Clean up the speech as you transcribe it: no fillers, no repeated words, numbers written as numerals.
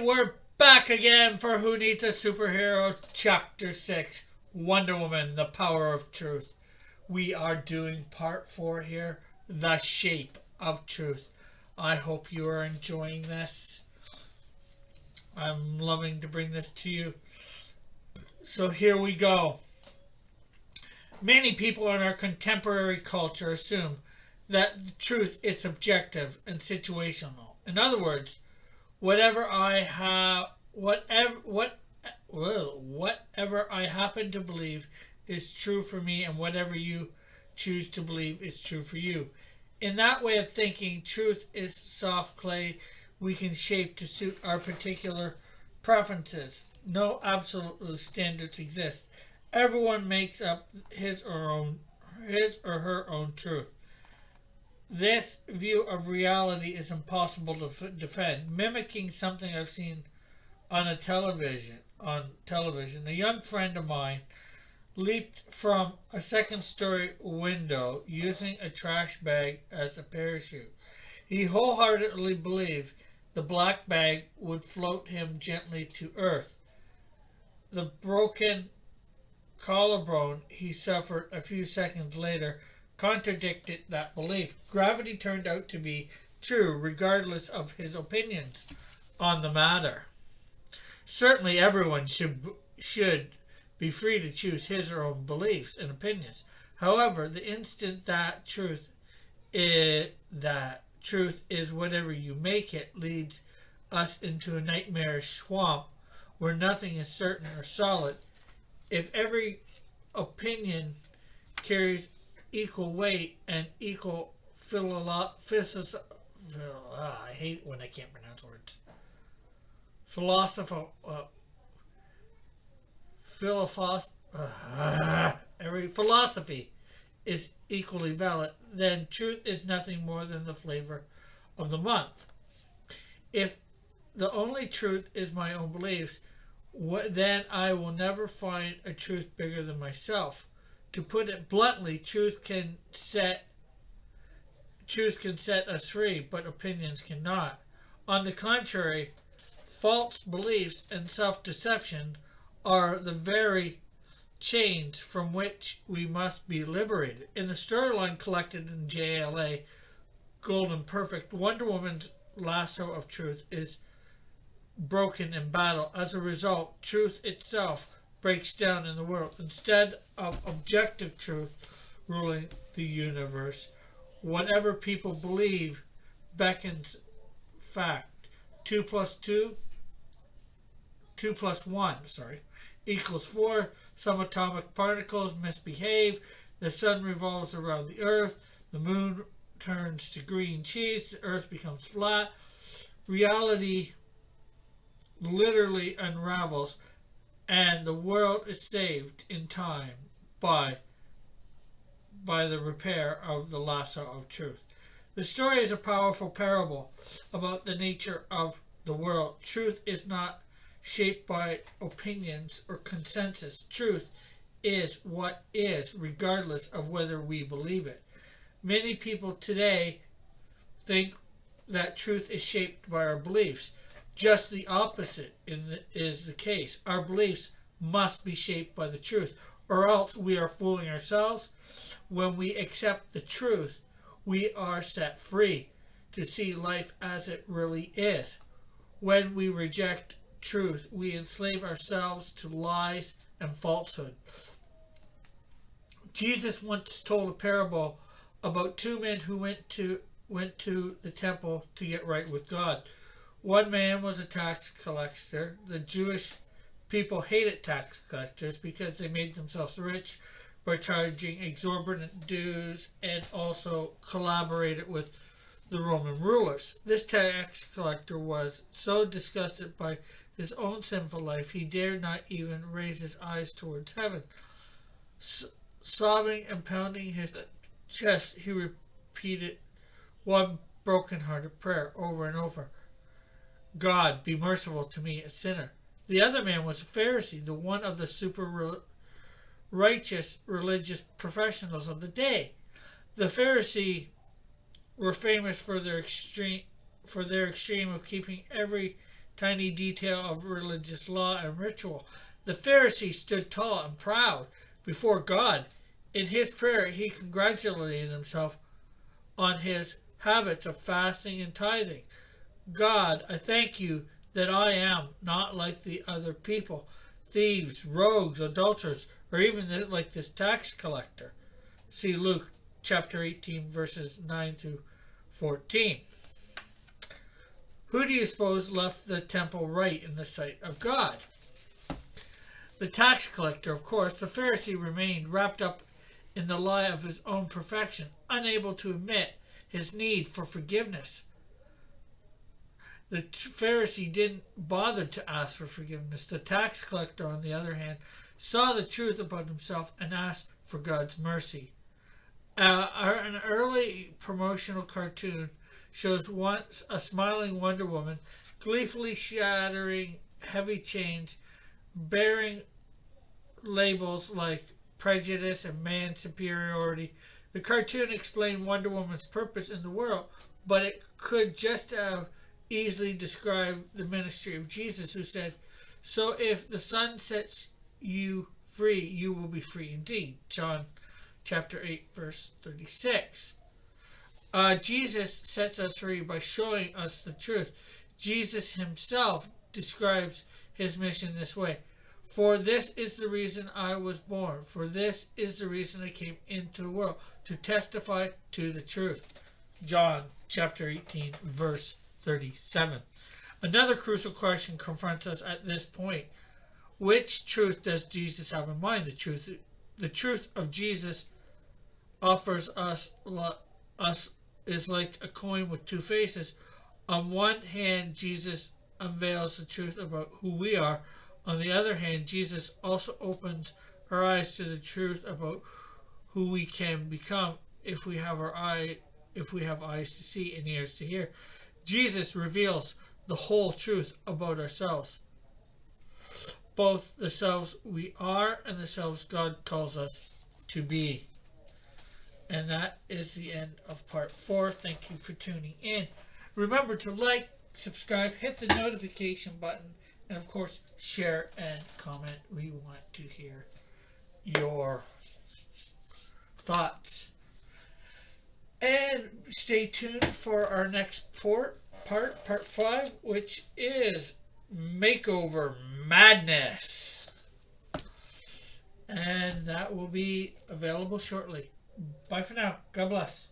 we're back again for Who Needs a Superhero, Chapter 6, Wonder Woman, The Power of Truth. We are doing part 4 here, The Shape of Truth. I hope you are enjoying this. I'm loving to bring this to you. So here we go. Many people in our contemporary culture assume that the truth is subjective and situational. In other words, whatever I happen to believe is true for me, and whatever you choose to believe is true for you. In that way of thinking, truth is soft clay we can shape to suit our particular preferences. No absolute standards exist. Everyone makes up his or her own truth. This view of reality is impossible to defend. Mimicking something I've seen on television, a young friend of mine leaped from a second-story window using a trash bag as a parachute. He wholeheartedly believed the black bag would float him gently to earth. The broken collarbone he suffered a few seconds later contradicted that belief. Gravity turned out to be true, regardless of his opinions on the matter. Certainly, everyone should be free to choose his or her own beliefs and opinions. However, the instant that truth is whatever you make it leads us into a nightmarish swamp where nothing is certain or solid. If every opinion carries equal weight and equal I hate when I can't pronounce words. Every philosophy is equally valid, then truth is nothing more than the flavor of the month. If the only truth is my own beliefs, then I will never find a truth bigger than myself. To put it bluntly, truth can set us free, but opinions cannot. On the contrary, false beliefs and self-deception are the very chains from which we must be liberated. In the storyline collected in JLA Golden Perfect, Wonder Woman's lasso of truth is broken in battle. As a result, truth itself breaks down in the world. Instead of objective truth ruling the universe, whatever people believe beckons fact. 2 plus 1 equals 4. Some atomic particles misbehave. The sun revolves around the earth. The moon turns to green cheese. The earth becomes flat. Reality literally unravels, and the world is saved in time by the repair of the lasso of truth. The story is a powerful parable about the nature of the world. Truth is not shaped by opinions or consensus. Truth is what is, regardless of whether we believe it. Many people today think that truth is shaped by our beliefs. Just the opposite is the case. Our beliefs must be shaped by the truth, or else we are fooling ourselves. When we accept the truth, we are set free to see life as it really is. When we reject truth, we enslave ourselves to lies and falsehood. Jesus once told a parable about two men who went to the temple to get right with God. One man was a tax collector. The Jewish people hated tax collectors because they made themselves rich by charging exorbitant dues and also collaborated with the Roman rulers. This tax collector was so disgusted by his own sinful life he dared not even raise his eyes towards heaven. Sobbing and pounding his chest, he repeated one broken-hearted prayer over and over. God, be merciful to me, a sinner. The other man was a Pharisee, the one of the super righteous religious professionals of the day. The Pharisee were famous for their extreme of keeping every tiny detail of religious law and ritual. The Pharisee stood tall and proud before God. In his prayer, he congratulated himself on his habits of fasting and tithing. God, I thank you that I am not like the other people, thieves, rogues, adulterers, or even like this tax collector. See Luke chapter 18, verses 9 through 14. Who do you suppose left the temple right in the sight of God? The tax collector, of course. The Pharisee remained wrapped up in the lie of his own perfection, unable to admit his need for forgiveness. The Pharisee didn't bother to ask for forgiveness. The tax collector, on the other hand, saw the truth about himself and asked for God's mercy. An early promotional cartoon shows a smiling Wonder Woman gleefully shattering heavy chains, bearing labels like prejudice and man's superiority. The cartoon explained Wonder Woman's purpose in the world, but it could just have easily describe the ministry of Jesus, who said, "So if the Son sets you free, you will be free indeed." John chapter 8, verse 36. Jesus sets us free by showing us the truth. Jesus himself describes his mission this way: "For this is the reason I was born. For this is the reason I came into the world, to testify to the truth." John chapter 18, verse 37. Another crucial question confronts us at this point. Which truth does Jesus have in mind? The truth of Jesus offers us is like a coin with two faces. On one hand, Jesus unveils the truth about who we are. On the other hand, Jesus also opens our eyes to the truth about who we can become if we have eyes to see and ears to hear. Jesus reveals the whole truth about ourselves, both the selves we are and the selves God calls us to be. And that is the end of part 4. Thank you for tuning in. Remember to like, subscribe, hit the notification button, and of course share and comment. We want to hear your thoughts. And stay tuned for our next part 5, which is Makeover Madness. And that will be available shortly. Bye for now. God bless.